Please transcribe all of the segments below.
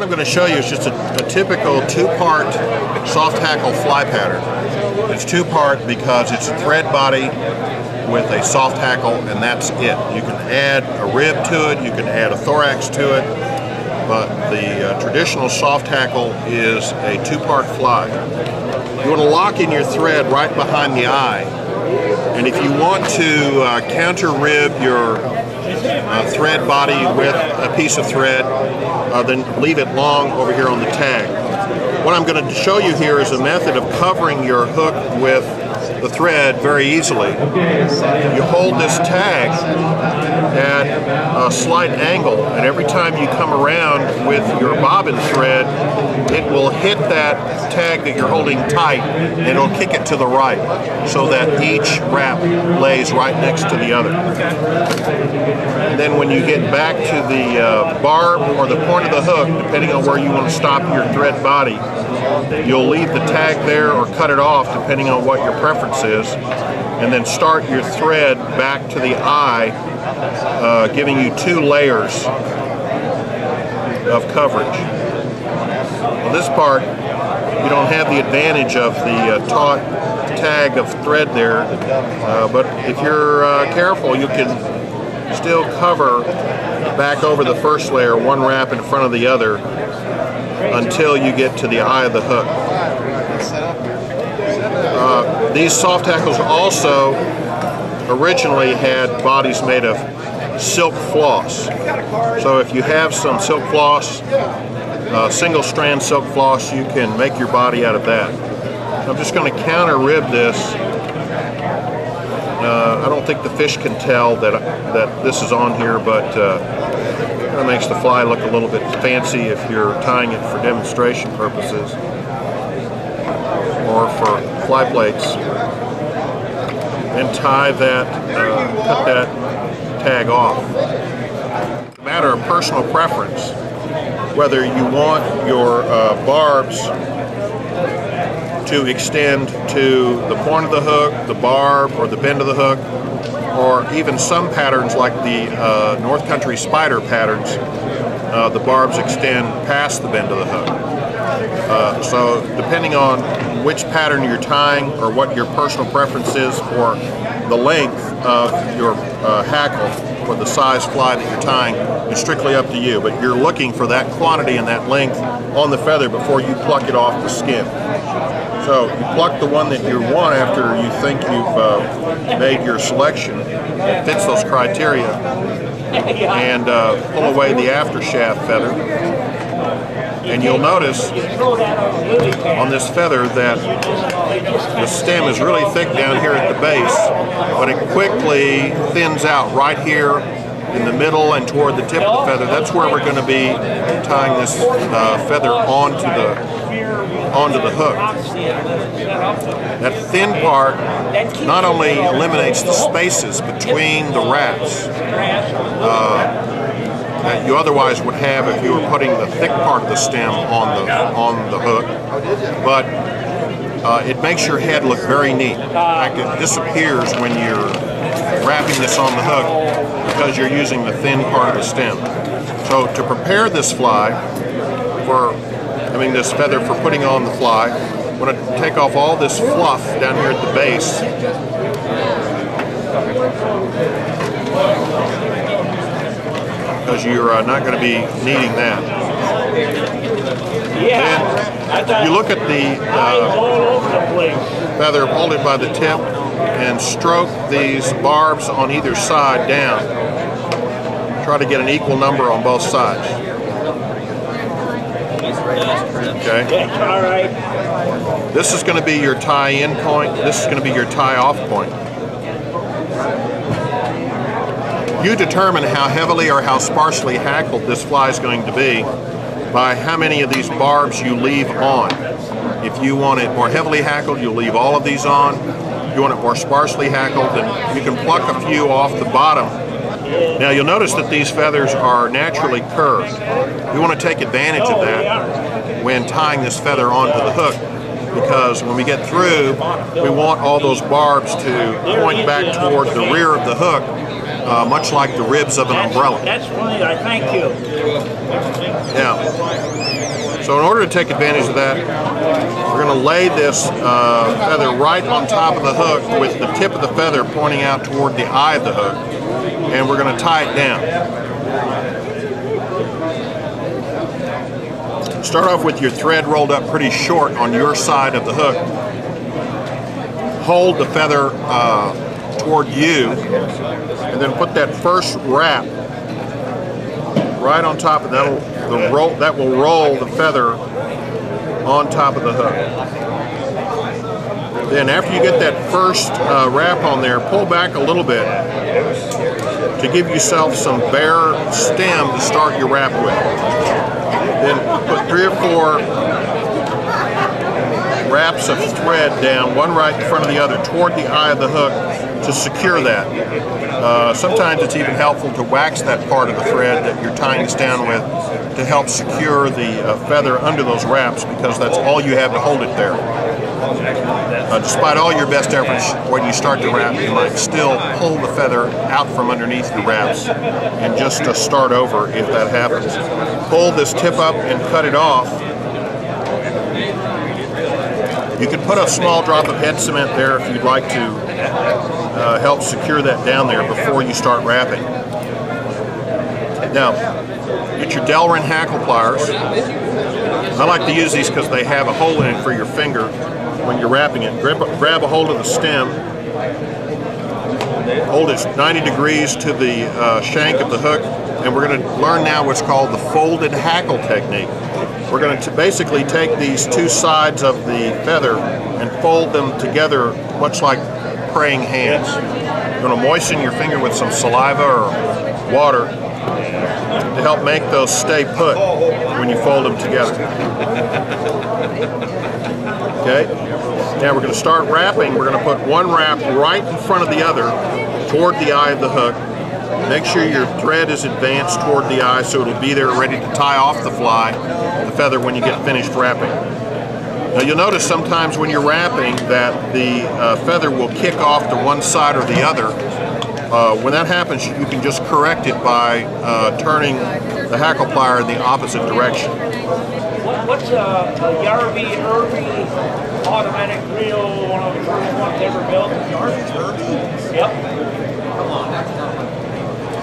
I'm going to show you is just a typical two-part soft hackle fly pattern. It's two-part because it's a thread body with a soft hackle, and that's it. You can add a rib to it, you can add a thorax to it, but the traditional soft hackle is a two-part fly. You want to lock in your thread right behind the eye, and if you want to counter rib your thread body with a piece of thread, then leave it long over here on the tag. What I'm going to show you here is a method of covering your hook with the thread very easily. You hold this tag at a slight angle, and every time you come around with your bobbin thread, it will hit that tag that you're holding tight, and it'll kick it to the right, so that each wrap lays right next to the other. And then when you get back to the barb or the point of the hook, depending on where you want to stop your thread body, you'll leave the tag there or cut it off depending on what your preference is, and then start your thread back to the eye, giving you 2 layers of coverage. Well, this part, you don't have the advantage of the taut tag of thread there, but if you're careful, you can still cover back over the first layer, one wrap in front of the other, until you get to the eye of the hook. These soft hackles also originally had bodies made of silk floss. So if you have some silk floss, single strand silk floss, you can make your body out of that. I'm just going to counter rib this. I don't think the fish can tell that this is on here, but it makes the fly look a little bit fancy if you're tying it for demonstration purposes or for fly plates. And tie that, cut that tag off. It's a matter of personal preference whether you want your barbs to extend to the point of the hook, the barb, or the bend of the hook, or even some patterns like the North Country spider patterns, the barbs extend past the bend of the hook. So depending on which pattern you're tying or what your personal preference is for the length of your hackle or the size fly that you're tying is strictly up to you, but you're looking for that quantity and that length on the feather before you pluck it off the skin. So you pluck the one that you want after you think you've made your selection that fits those criteria, and pull away the after shaft feather. And you'll notice on this feather that the stem is really thick down here at the base, but it quickly thins out right here in the middle and toward the tip of the feather. That's where we're going to be tying this feather onto the hook. That thin part not only eliminates the spaces between the wraps that you otherwise would have if you were putting the thick part of the stem on the hook, but it makes your head look very neat. In fact, it disappears when you're wrapping this on the hook because you're using the thin part of the stem. So to prepare this fly this feather for putting on the fly, I'm going to take off all this fluff down here at the base. Because you're not going to be needing that. And you look at the feather, hold it by the tip, and stroke these barbs on either side down. Try to get an equal number on both sides. Okay. All right. This is going to be your tie-in point. This is going to be your tie-off point. You determine how heavily or how sparsely hackled this fly is going to be by how many of these barbs you leave on. If you want it more heavily hackled, you'll leave all of these on. If you want it more sparsely hackled, then you can pluck a few off the bottom. Now you'll notice that these feathers are naturally curved. We want to take advantage of that when tying this feather onto the hook, because when we get through, we want all those barbs to point back toward the rear of the hook, much like the ribs of an umbrella. That's funny, I thank you. Now, So in order to take advantage of that, we're going to lay this feather right on top of the hook with the tip of the feather pointing out toward the eye of the hook, and we're going to tie it down. Start off with your thread rolled up pretty short on your side of the hook. Hold the feather toward you, and then put that first wrap right on top, and that will roll the feather on top of the hook. Then after you get that first wrap on there, pull back a little bit to give yourself some bare stem to start your wrap with. Then put 3 or 4 wraps of thread down, one right in front of the other, toward the eye of the hook to secure that. Sometimes it's even helpful to wax that part of the thread that you're tying this down with to help secure the feather under those wraps, because that's all you have to hold it there. Despite all your best efforts, when you start to wrap, you might still pull the feather out from underneath the wraps and just start over if that happens. Pull this tip up and cut it off. You can put a small drop of head cement there if you'd like to help secure that down there before you start wrapping. Now, get your Delrin Hackle pliers. I like to use these because they have a hole in it for your finger when you're wrapping it. Grab a hold of the stem. Hold it 90 degrees to the shank of the hook, and we're going to learn now what's called the folded hackle technique. We're going to basically take these 2 sides of the feather and fold them together much like praying hands. You're going to moisten your finger with some saliva or water to help make those stay put when you fold them together. Okay? Now we're going to start wrapping. We're going to put one wrap right in front of the other toward the eye of the hook. Make sure your thread is advanced toward the eye so it'll be there ready to tie off the feather when you get finished wrapping. Now you'll notice sometimes when you're wrapping that the feather will kick off to one side or the other. When that happens, you can just correct it by turning the hackle plier in the opposite direction. What's a Yarby automatic reel, one of the first ones ever built? Yep.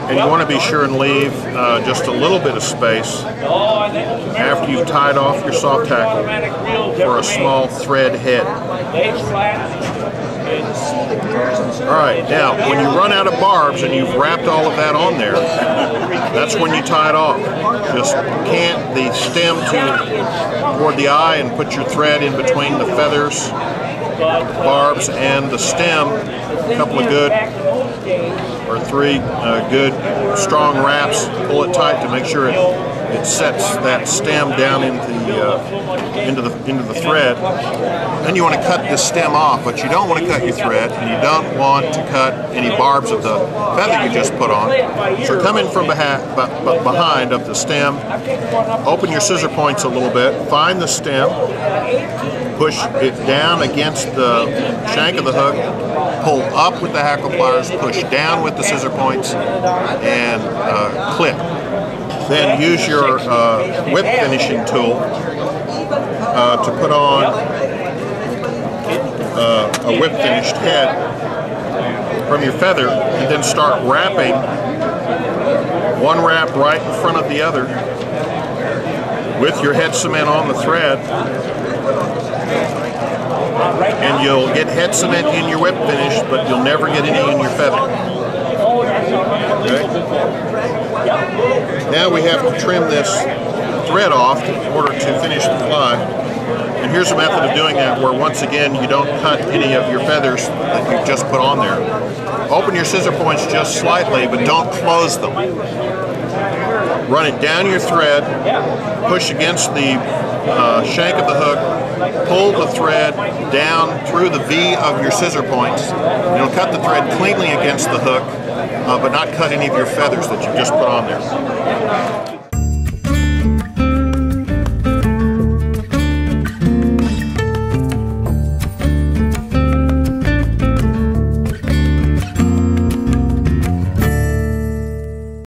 And you want to be sure and leave just a little bit of space after you've tied off your soft hackle for a small thread head. Alright, now when you run out of barbs and you've wrapped all of that on there, that's when you tie it off. Just cant the stem toward the eye and put your thread in between the feathers, barbs, and the stem. A couple of good, or 3 good strong wraps. Pull it tight to make sure it sets that stem down into the thread. Then you want to cut this stem off, but you don't want to cut your thread, and you don't want to cut any barbs of the feather you just put on. So come in from behind of the stem, open your scissor points a little bit, find the stem, push it down against the shank of the hook, pull up with the hackle pliers, push down with the scissor points, and clip. Then use your whip finishing tool to put on a whip finished head from your feather, and then start wrapping one wrap right in front of the other with your head cement on the thread. And you'll get head cement in your whip finish, but you'll never get any in your feather. Okay? Now we have to trim this thread off in order to finish the fly. And here's a method of doing that where, once again, you don't cut any of your feathers that you've just put on there. Open your scissor points just slightly, but don't close them. Run it down your thread, push against the shank of the hook, pull the thread down through the V of your scissor points. You'll cut the thread cleanly against the hook, but not cut any of your feathers that you've just put on there.